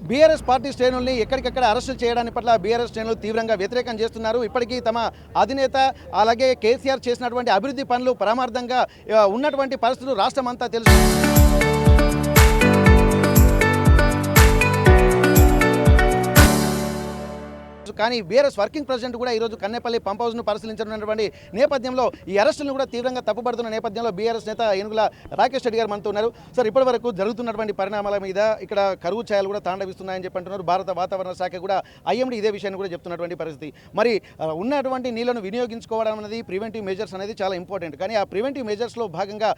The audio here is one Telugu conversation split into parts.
బీఆర్ఎస్ పార్టీ శ్రేణుల్ని ఎక్కడికక్కడ అరెస్టులు చేయడానికి పట్ల బీఆర్ఎస్ శ్రేణులు తీవ్రంగా వ్యతిరేకం చేస్తున్నారు. ఇప్పటికీ తమ అధినేత అలాగే కేసీఆర్ చేసినటువంటి అభివృద్ధి పనులు పరమార్థంగా ఉన్నటువంటి పరిస్థితులు రాష్ట్రమంతా తెలుసు. కానీ బీఆర్ఎస్ వర్కింగ్ ప్రెసిడెంట్ కూడా ఈరోజు కన్నేపల్లి పంప్ హౌస్ను పరిశీలించినటువంటి నేపథ్యంలో ఈ అరెస్టులను కూడా తీవ్రంగా తప్పుపడుతున్న నేపథ్యంలో బీఆర్ఎస్ నేత ఏనుగుల రాకేష్ రెడ్డి గారు మనతో ఉన్నారు. సార్, ఇప్పటి వరకు జరుగుతున్నటువంటి పరిణామాల మీద ఇక్కడ కరువు ఛాయలు కూడా తాండవిస్తున్నాయని చెప్పి అంటున్నారు. భారత వాతావరణ శాఖ కూడా ఐఎండీ ఇదే విషయాన్ని కూడా చెప్తున్నటువంటి పరిస్థితి. మరి ఉన్నటువంటి నీళ్లను వినియోగించుకోవడం అనేది ప్రివెంటివ్ మెజర్స్ అనేది చాలా ఇంపార్టెంట్. కానీ ఆ ప్రివెంటివ్ మెజర్స్లో భాగంగా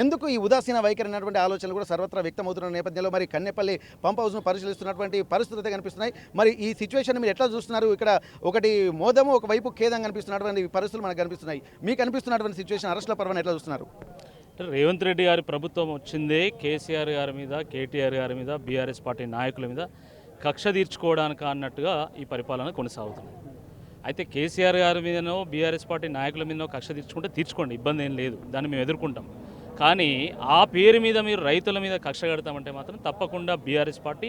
ఎందుకు ఈ ఉదాసీన వైఖరి అన్నటువంటి ఆలోచనలు కూడా సర్వత్రా వ్యక్తమవుతున్న నేపథ్యంలో మరి కన్నేపల్లి పంప్ హౌస్ను పరిశీలిస్తున్నటువంటి పరిస్థితులు కనిపిస్తున్నాయి. మరి ఈ సిచ్యువేషన్ మీరు ఎట్లా చూస్తున్నారు? ఇక్కడ ఒకటి మోదము, ఒకవైపు ఖేదం కనిపిస్తున్నటువంటి పరిస్థితులు మనకు కనిపిస్తున్నాయి. మీకు కనిపిస్తున్నటువంటి సిచ్యువేషన్ అరెస్టుల పర్వాన్ని ఎట్లా చూస్తున్నారు? రేవంత్ రెడ్డి గారి ప్రభుత్వం వచ్చిందే కేసీఆర్ గారి మీద, కేటీఆర్ గారి మీద, బీఆర్ఎస్ పార్టీ నాయకుల మీద కక్ష తీర్చుకోవడానికి అన్నట్టుగా ఈ పరిపాలన కొనసాగుతుంది. అయితే కేసీఆర్ గారి మీదనో బీఆర్ఎస్ పార్టీ నాయకుల మీదనో కక్ష తీర్చుకుంటే తీర్చుకోండి, ఇబ్బంది ఏం లేదు, దాన్ని మేము ఎదుర్కొంటాం. కానీ ఆ పేరు మీద మీరు రైతుల మీద కక్ష కడతామంటే మాత్రం తప్పకుండా బీఆర్ఎస్ పార్టీ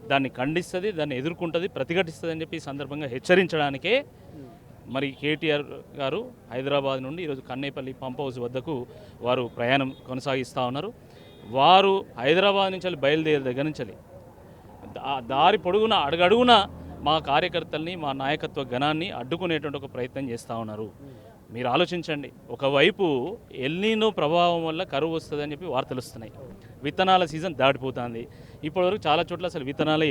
దాన్ని ఖండిస్తుంది, దాన్ని ఎదుర్కొంటుంది, ప్రతిఘటిస్తుంది అని చెప్పి ఈ సందర్భంగా హెచ్చరించడానికే మరి కేటీఆర్ గారు హైదరాబాద్ నుండి ఈరోజు కన్నేపల్లి పంప్ హౌస్ వద్దకు వారు ప్రయాణం కొనసాగిస్తూ ఉన్నారు. వారు హైదరాబాద్ నుంచి బయలుదేరే దగ్గర నుంచి దారి పొడుగున అడుగడుగున మా కార్యకర్తల్ని, మా నాయకత్వ గణాన్ని అడ్డుకునేటువంటి ఒక ప్రయత్నం చేస్తూ ఉన్నారు. మీరు ఆలోచించండి, ఒకవైపు ఎల్నినో ప్రభావం వల్ల కరువు వస్తుందని చెప్పి వార్తలు వస్తున్నాయి. విత్తనాల సీజన్ దాటిపోతుంది. ఇప్పటివరకు చాలా చోట్ల అసలు విత్తనాలే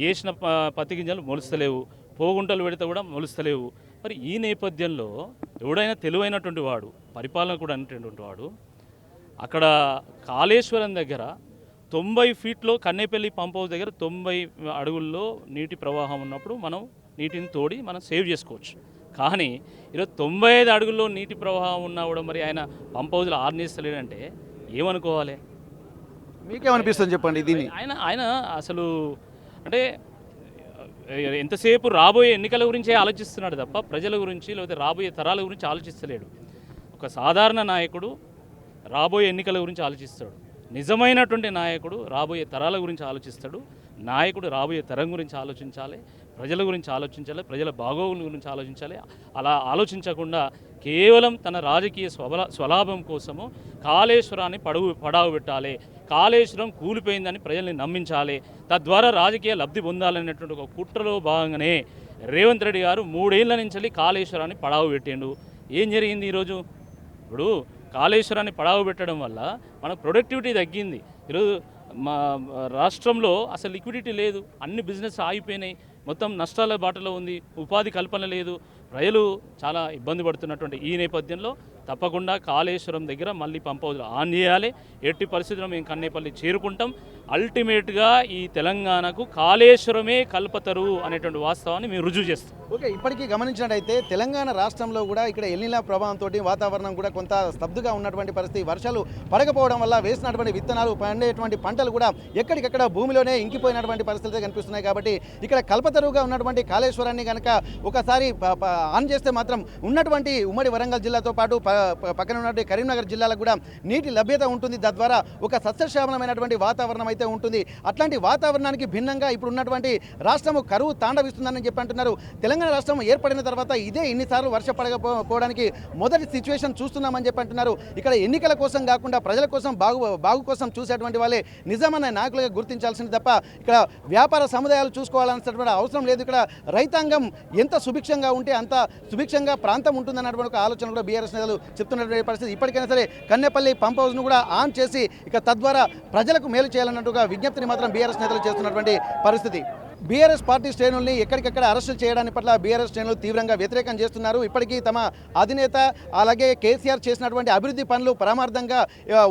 వేసిన పత్తి గింజలు మొలుస్తలేవు, పోగుంటలు పెడితే కూడా మొలుస్తలేవు. మరి ఈ నేపథ్యంలో ఎవడైనా తెలివైనటువంటి వాడు, పరిపాలన కూడా అనేటువంటి వాడు, అక్కడ కాళేశ్వరం దగ్గర 90 ఫీట్లో కన్నేపల్లి పంప్ హౌస్ దగ్గర 90 అడుగుల్లో నీటి ప్రవాహం ఉన్నప్పుడు మనం నీటిని తోడి మనం సేవ్ చేసుకోవచ్చు. కానీ ఈరోజు 95 అడుగుల్లో నీటి ప్రవాహం ఉన్నా కూడా మరి ఆయన పంప్ హౌస్లో ఆర్నేస్తలేడంటే ఏమనుకోవాలి? మీకేమనిపిస్తుంది చెప్పండి దీన్ని? ఆయన అసలు అంటే ఎంతసేపు రాబోయే ఎన్నికల గురించే ఆలోచిస్తున్నాడు తప్ప ప్రజల గురించి లేకపోతే రాబోయే తరాల గురించి ఆలోచిస్తలేడు. ఒక సాధారణ నాయకుడు రాబోయే ఎన్నికల గురించి ఆలోచిస్తాడు. నిజమైనటువంటి నాయకుడు రాబోయే తరాల గురించి ఆలోచిస్తాడు. నాయకుడు రాబోయే తరం గురించి ఆలోచించాలి, ప్రజల గురించి ఆలోచించాలి, ప్రజల బాగోగుల గురించి ఆలోచించాలి. అలా ఆలోచించకుండా కేవలం తన రాజకీయ స్వలాభం కోసము కాళేశ్వరాన్ని పడావు పెట్టాలి, కాళేశ్వరం కూలిపోయిందని ప్రజల్ని నమ్మించాలి, తద్వారా రాజకీయ లబ్ధి పొందాలనేటువంటి ఒక కుట్రలో భాగంగానే రేవంత్ రెడ్డి గారు 3 ఏళ్ల నుంచి కాళేశ్వరాన్ని పడావు పెట్టిండు. ఏం జరిగింది ఈరోజు? ఇప్పుడు కాళేశ్వరాన్ని పడావు పెట్టడం వల్ల మనకు ప్రొడక్టివిటీ తగ్గింది. ఈరోజు మా రాష్ట్రంలో అసలు లిక్విడిటీ లేదు, అన్ని బిజినెస్ ఆగిపోయినాయి, మొత్తం నష్టాల బాటలో ఉంది, ఉపాధి కల్పన లేదు, ప్రజలు చాలా ఇబ్బంది పడుతున్నటువంటి ఈ నేపథ్యంలో తప్పకుండా కాళేశ్వరం దగ్గర మళ్ళీ పంప్ హౌస్లో ఆన్ చేయాలి. ఎట్టి పరిస్థితుల్లో మేము కన్నేపల్లి చేరుకుంటాం. అల్టిమేట్గా ఈ తెలంగాణకు కాళేశ్వరమే కల్పతరు అనేటువంటి వాస్తవాన్ని మేము రుజువు చేస్తాం. ఓకే, ఇప్పటికీ గమనించినట్టయితే తెలంగాణ రాష్ట్రంలో కూడా ఇక్కడ ఎల్నిలా ప్రభావంతో వాతావరణం కూడా కొంత స్తబ్దుగా ఉన్నటువంటి పరిస్థితి. వర్షాలు పడకపోవడం వల్ల వేసినటువంటి విత్తనాలు, పండేటువంటి పంటలు కూడా ఎక్కడికక్కడ భూమిలోనే ఇంకిపోయినటువంటి పరిస్థితులు కనిపిస్తున్నాయి. కాబట్టి ఇక్కడ కల్పతరువుగా ఉన్నటువంటి కాళేశ్వరాన్ని కనుక ఒకసారి ఆన్ చేస్తే మాత్రం ఉన్నటువంటి ఉమ్మడి వరంగల్ జిల్లాతో పాటు పక్కన ఉన్నటువంటి కరీంనగర్ జిల్లాలకు కూడా నీటి లభ్యత ఉంటుంది. తద్వారా ఒక సస్యశ్యామలమైనటువంటి వాతావరణం అయితే ఉంటుంది. అట్లాంటి వాతావరణానికి భిన్నంగా ఇప్పుడు ఉన్నటువంటి రాష్ట్రము కరువు తాండవిస్తుందని చెప్పి అంటున్నారు. తెలంగాణ రాష్ట్రం ఏర్పడిన తర్వాత ఇదే ఇన్నిసార్లు వర్ష పడకపోవడానికి మొదటి సిచ్యువేషన్ చూస్తున్నామని చెప్పి అంటున్నారు. ఇక్కడ ఎన్నికల కోసం కాకుండా ప్రజల కోసం బాగు కోసం చూసేటువంటి వాళ్ళే నిజమైన నాయకులుగా గుర్తించాల్సింది తప్ప ఇక్కడ వ్యాపార సముదాయాలు చూసుకోవాల్సినటువంటి అవసరం లేదు. ఇక్కడ రైతాంగం ఎంత సుభిక్షంగా ఉంటే అంత సుభిక్షంగా ప్రాంతం ఉంటుందన్నటువంటి ఒక ఆలోచన కూడా బీఆర్ఎస్ నేతలు చెప్తున్నటువంటి పరిస్థితి. ఇప్పటికైనా సరే కన్నేపల్లి పంప్ హౌస్ను కూడా ఆన్ చేసి ఇక తద్వారా ప్రజలకు మేలు చేయాలన్నట్టుగా విజ్ఞప్తిని మాత్రం బీఆర్ఎస్ నేతలు చేస్తున్నటువంటి పరిస్థితి. బీఆర్ఎస్ పార్టీ శ్రేణుల్ని ఎక్కడికక్కడ అరెస్టులు చేయడానికి పట్ల బీఆర్ఎస్ శ్రేణులు తీవ్రంగా వ్యతిరేకం చేస్తున్నారు. ఇప్పటికీ తమ అధినేత అలాగే కేసీఆర్ చేసినటువంటి అభివృద్ధి పనులు పరమార్థంగా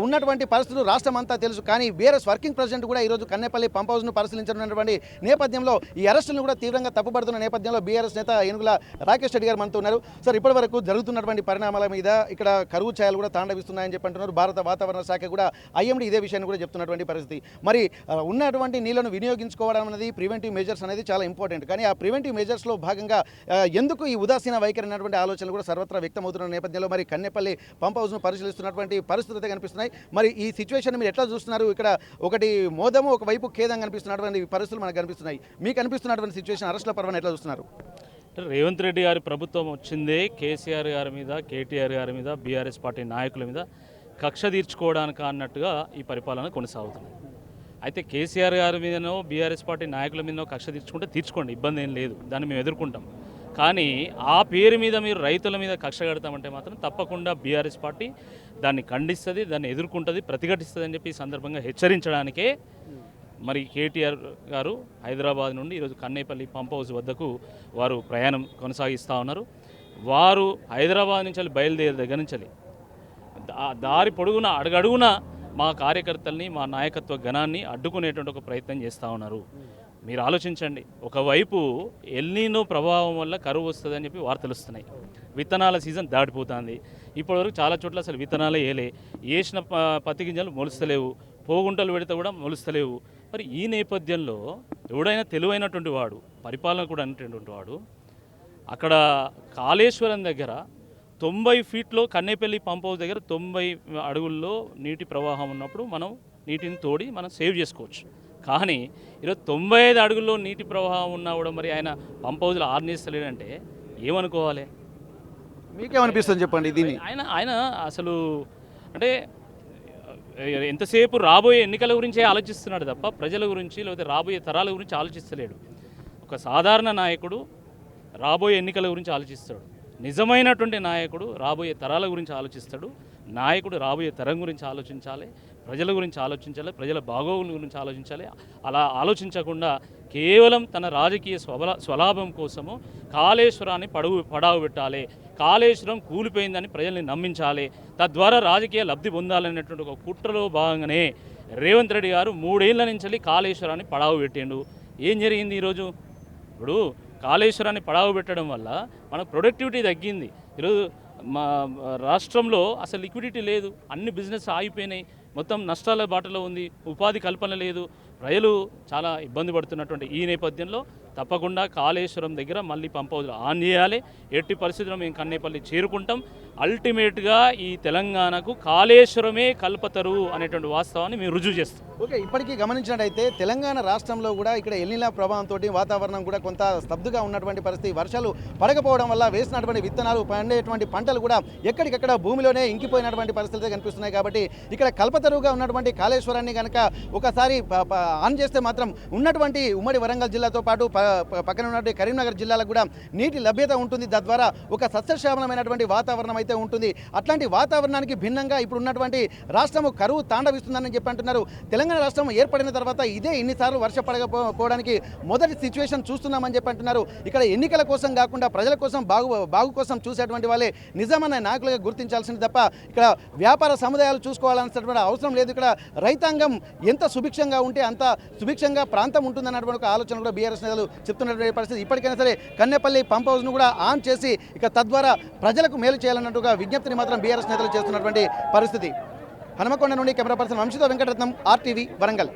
ఉన్నటువంటి పరిస్థితులు రాష్ట్రమంతా తెలుసు. కానీ బీఆర్ఎస్ వర్కింగ్ ప్రెసిడెంట్ కూడా ఈరోజు కన్నేపల్లి పంప్ హౌస్ను పరిశీలించినటువంటి నేపథ్యంలో ఈ అరెస్టులను కూడా తీవ్రంగా తప్పుపడుతున్న నేపథ్యంలో బీఆర్ఎస్ నేత ఏనుగుల రాకేష్ రెడ్డి గారు మనతో ఉన్నారు. సార్, ఇప్పటి వరకు జరుగుతున్నటువంటి పరిణామాల మీద ఇక్కడ కరువు ఛాయలు కూడా తాండవిస్తున్నాయని చెప్పి అంటున్నారు. భారత వాతావరణ శాఖ కూడా ఐఎండీ ఇదే విషయాన్ని కూడా చెప్తున్నటువంటి పరిస్థితి. మరి ఉన్నటువంటి నీళ్లను వినియోగించుకోవడం అనేది ప్రివెంటివ్ మెజర్స్ అనేది చాలా ఇంపార్టెంట్. కానీ ఆ ప్రివెంటివ్ మెజర్స్లో భాగంగా ఎందుకు ఈ ఉదాసీన వైఖరి అన్నటువంటి ఆలోచనలు కూడా సర్వత్రా వ్యక్తమవుతున్న నేపథ్యంలో మరి కన్నెపల్లి పంప్ హౌస్ను పరిశీలిస్తున్నటువంటి పరిస్థితులు కనిపిస్తున్నాయి. మరి ఈ సిచ్యువేషన్ మీరు ఎట్లా చూస్తున్నారు? ఇక్కడ ఒకటి మోదము, ఒకవైపు ఖేదం కనిపిస్తున్నటువంటి పరిస్థితులు మనకు కనిపిస్తున్నాయి. మీకు కనిపిస్తున్నటువంటి సిచ్యువేషన్ అరెస్టుల పర్వాన్ని ఎట్లా చూస్తున్నారు? రేవంత్ రెడ్డి గారి ప్రభుత్వం వచ్చిందే కేసీఆర్ గారి మీద, కేటీఆర్ గారి మీద, బీఆర్ఎస్ పార్టీ నాయకుల మీద కక్ష తీర్చుకోవడానికి అన్నట్టుగా ఈ పరిపాలన కొనసాగుతుంది. అయితే కేసీఆర్ గారి మీదనో బీఆర్ఎస్ పార్టీ నాయకుల మీదనో కక్ష తీర్చుకుంటే తీర్చుకోండి, ఇబ్బంది ఏం లేదు, దాన్ని మేము ఎదుర్కొంటాం. కానీ ఆ పేరు మీద మీరు రైతుల మీద కక్ష కడతామంటే మాత్రం తప్పకుండా బీఆర్ఎస్ పార్టీ దాన్ని ఖండిస్తుంది, దాన్ని ఎదుర్కొంటుంది, ప్రతిఘటిస్తుంది అని చెప్పి ఈ సందర్భంగా హెచ్చరించడానికే మరి కేటీఆర్ గారు హైదరాబాద్ నుండి ఈరోజు కన్నేపల్లి పంప్ హౌస్ వద్దకు వారు ప్రయాణం కొనసాగిస్తూ ఉన్నారు. వారు హైదరాబాద్ నుంచి బయలుదేరే దగ్గర నుంచి దారి పొడుగున అడుగడుగున మా కార్యకర్తల్ని, మా నాయకత్వ గణాన్ని అడ్డుకునేటువంటి ఒక ప్రయత్నం చేస్తూ ఉన్నారు. మీరు ఆలోచించండి, ఒకవైపు ఎల్నినో ప్రభావం వల్ల కరువు వస్తుందని చెప్పి వార్తలు వస్తున్నాయి. విత్తనాల సీజన్ దాటిపోతుంది. ఇప్పటివరకు చాలా చోట్ల అసలు విత్తనాలే వేసిన పత్తి గింజలు మొలుస్తలేవు, పోగుంటలు పెడితే కూడా మొలుస్తలేవు. మరి ఈ నేపథ్యంలో ఎవడైనా తెలివైనటువంటి వాడు, పరిపాలన కూడా అనేటువంటి వాడు, అక్కడ కాళేశ్వరం దగ్గర 90 ఫీట్లో కన్నేపల్లి పంప్ హౌస్ దగ్గర 90 అడుగుల్లో నీటి ప్రవాహం ఉన్నప్పుడు మనం నీటిని తోడి మనం సేవ్ చేసుకోవచ్చు. కానీ ఈరోజు 95 అడుగుల్లో నీటి ప్రవాహం ఉన్నా కూడా మరి ఆయన పంప్ హౌస్లో ఆర్నేస్తలేడంటే ఏమనుకోవాలి? మీకేమనిపిస్తుంది చెప్పండి దీన్ని? ఆయన అసలు అంటే ఎంతసేపు రాబోయే ఎన్నికల గురించే ఆలోచిస్తున్నాడు తప్ప ప్రజల గురించి లేకపోతే రాబోయే తరాల గురించి ఆలోచిస్తలేడు. ఒక సాధారణ నాయకుడు రాబోయే ఎన్నికల గురించి ఆలోచిస్తాడు. నిజమైనటువంటి నాయకుడు రాబోయే తరాల గురించి ఆలోచిస్తాడు. నాయకుడు రాబోయే తరం గురించి ఆలోచించాలి, ప్రజల గురించి ఆలోచించాలి, ప్రజల బాగోగుల గురించి ఆలోచించాలి. అలా ఆలోచించకుండా కేవలం తన రాజకీయ స్వలాభం కోసము కాళేశ్వరాన్ని పడావు పెట్టాలి, కాళేశ్వరం కూలిపోయిందని ప్రజల్ని నమ్మించాలి, తద్వారా రాజకీయ లబ్ధి పొందాలనేటువంటి ఒక కుట్రలో భాగంగానే రేవంత్ రెడ్డి గారు 3 ఏళ్ల నుంచి కాళేశ్వరాన్ని పడావు పెట్టిండు. ఏం జరిగింది ఈరోజు? ఇప్పుడు కాళేశ్వరాన్ని పడావు పెట్టడం వల్ల మనకు ప్రొడక్టివిటీ తగ్గింది. ఈరోజు మా రాష్ట్రంలో అసలు లిక్విడిటీ లేదు, అన్ని బిజినెస్ ఆగిపోయినాయి, మొత్తం నష్టాల బాటలో ఉంది, ఉపాధి కల్పన లేదు, ప్రజలు చాలా ఇబ్బంది పడుతున్నటువంటి ఈ నేపథ్యంలో తప్పకుండా కాళేశ్వరం దగ్గర మళ్ళీ పంప్ హౌస్లో ఆన్ చేయాలి. ఎట్టి పరిస్థితుల్లో మేము కన్నేపల్లి చేరుకుంటాం. అల్టిమేట్గా ఈ తెలంగాణకు కాళేశ్వరమే కల్పతరు అనేటువంటి వాస్తవాన్ని మేము రుజువు చేస్తాం. ఓకే, ఇప్పటికీ గమనించినట్టయితే తెలంగాణ రాష్ట్రంలో కూడా ఇక్కడ ఎల్నిలా ప్రభావంతో వాతావరణం కూడా కొంత స్తబ్దుగా ఉన్నటువంటి పరిస్థితి. వర్షాలు పడకపోవడం వల్ల వేసినటువంటి విత్తనాలు, పండేటువంటి పంటలు కూడా ఎక్కడికక్కడ భూమిలోనే ఇంకిపోయినటువంటి పరిస్థితులు కనిపిస్తున్నాయి. కాబట్టి ఇక్కడ కల్పతరువుగా ఉన్నటువంటి కాళేశ్వరాన్ని కనుక ఒకసారి ఆన్ చేస్తే మాత్రం ఉన్నటువంటి ఉమ్మడి వరంగల్ జిల్లాతో పాటు పక్కన ఉన్నటువంటి కరీంనగర్ జిల్లాలకు కూడా నీటి లభ్యత ఉంటుంది. తద్వారా ఒక సస్యశ్యామలమైనటువంటి వాతావరణం అయితే ఉంటుంది. అట్లాంటి వాతావరణానికి భిన్నంగా ఇప్పుడు ఉన్నటువంటి రాష్ట్రము కరువు తాండవిస్తుందని చెప్పి అంటున్నారు. తెలంగాణ రాష్ట్రం ఏర్పడిన తర్వాత ఇదే ఇన్నిసార్లు వర్ష పడకపోవడానికి మొదటి సిచ్యువేషన్ చూస్తున్నామని చెప్పి అంటున్నారు. ఇక్కడ ఎన్నికల కోసం కాకుండా ప్రజల కోసం బాగు కోసం చూసేటువంటి వాళ్ళే నిజమైన నాయకులుగా గుర్తించాల్సింది తప్ప ఇక్కడ వ్యాపార సముదాయాలు చూసుకోవాల్సినటువంటి అవసరం లేదు. ఇక్కడ రైతాంగం ఎంత సుభిక్షంగా ఉంటే అంత సుభిక్షంగా ప్రాంతం ఉంటుందన్నటువంటి ఒక ఆలోచన కూడా బీఆర్ఎస్ నేతలు చెప్తున్నటువంటి పరిస్థితి. ఇప్పటికైనా సరే కన్నెపల్లి పంప్ హౌస్ను కూడా ఆన్ చేసి ఇక తద్వారా ప్రజలకు మేలు చేయాలన్నట్టుగా విజ్ఞప్తిని మాత్రం బీఆర్ఎస్ నేతలు చేస్తున్నటువంటి పరిస్థితి. హనుమకొండ నుండి కెమెరా పర్సన్ వంశీతో వెంకటరత్నం, RTV వరంగల్.